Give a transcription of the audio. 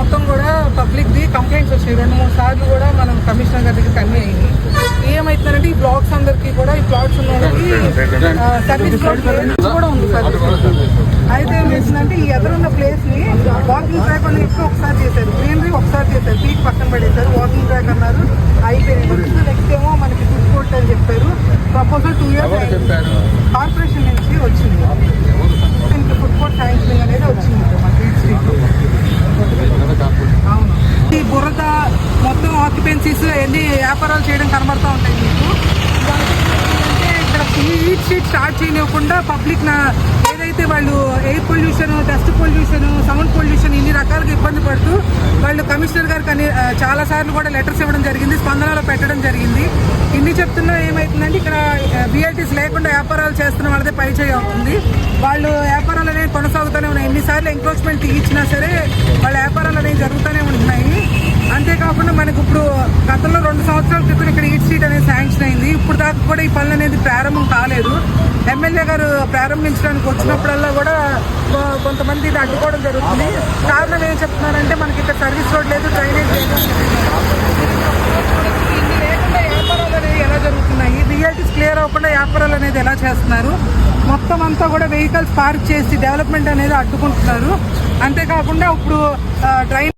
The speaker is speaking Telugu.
మొత్తం కూడా పబ్లిక్ ది కంప్లైంట్స్ వచ్చాయి. 2-3 సార్లు కూడా మనం కమిషనర్ గారి దగ్గరికి అన్ని అయింది. ఏమైతుందంటే ఈ బ్లాక్స్ అందరికి కూడా ఈ ప్లాట్స్ ఉన్న వాళ్ళకి సర్వీస్ కూడా ఉంది. అయితే ఏం చేసిందంటే ఈ ఎదురున్న ప్లేస్ ని వాకింగ్ ట్రాక్ అని చెప్పి ఒకసారి చేశారు, గ్రీనరీ ఒకసారి చేశారు, పీక్ పక్కన పడేశారు, వాకింగ్ ట్రాక్ అన్నారు, అయిపోయింది. నెక్స్ట్ ఏమో మనకి ఫుడ్ కోర్ట్ అని చెప్పారు. ప్రపోజల్ 2 years కార్పొరేషన్ నుంచి వచ్చింది. ఇంకా ఫుడ్ కోర్ట్ శాంక్షనింగ్ అనేది వచ్చింది మన అవును. ఈ బురద మొత్తం ఆక్యుపెన్సీస్ ఎన్ని వ్యాపారాలు చేయడం కనబడతా ఉంటాయి మీకు. ఇక్కడ హీట్ షీట్ స్టార్ట్ చేయనివ్వకుండా పబ్లిక్ ఏదైతే వాళ్ళు air pollution, dust pollution, sound pollution ఇన్ని రకాలుగా ఇబ్బంది పడుతూ వాళ్ళు కమిషనర్ గారికి చాలా సార్లు కూడా లెటర్స్ ఇవ్వడం జరిగింది, స్పందనలో పెట్టడం జరిగింది. ఇన్ని చెప్తున్నా ఏమైతుందంటే ఇక్కడ విఐటీస్ లేకుండా వ్యాపారాలు చేస్తున్న వాళ్ళదే పై చేయి అవుతుంది. వాళ్ళు వ్యాపారాలు అనేవి కొనసాగుతూనే ఉన్నాయి. ఎన్నిసార్లు ఎంక్రోచ్మెంట్ ఇచ్చినా సరే వాళ్ళ వ్యాపారాలు అనేవి జరుగుతూనే ఉంటున్నాయి. అంతేకాకుండా మనకు ఇప్పుడు గతంలో 2 సంవత్సరాల క్రితం ఇక్కడ హీట్ స్ట్రీట్ అనేది శాంక్షన్ అయింది. ఇప్పుడు దాకా కూడా ఈ పనులు అనేది ప్రారంభం కాలేదు. ఎమ్మెల్యే గారు ప్రారంభించడానికి వచ్చినప్పుడల్లా కూడా కొంతమంది ఇది అడ్డుకోవడం జరుగుతుంది. కారణం ఏం చెప్తున్నారంటే మనకి ఇక్కడ సర్వీస్ రోడ్ లేదు, డ్రైనేజ్ లేదు. ఇన్ని లేకుండా వ్యాపారాలు అనేవి ఎలా జరుగుతున్నాయి, రియాలిటీస్ క్లియర్ అవ్వకుండా వ్యాపారాలు అనేది ఎలా చేస్తున్నారు, మొత్తం అంతా కూడా వెహికల్స్ పార్క్ చేసి డెవలప్మెంట్ అనేది అడ్డుకుంటున్నారు. అంతేకాకుండా ఇప్పుడు డ్రైన్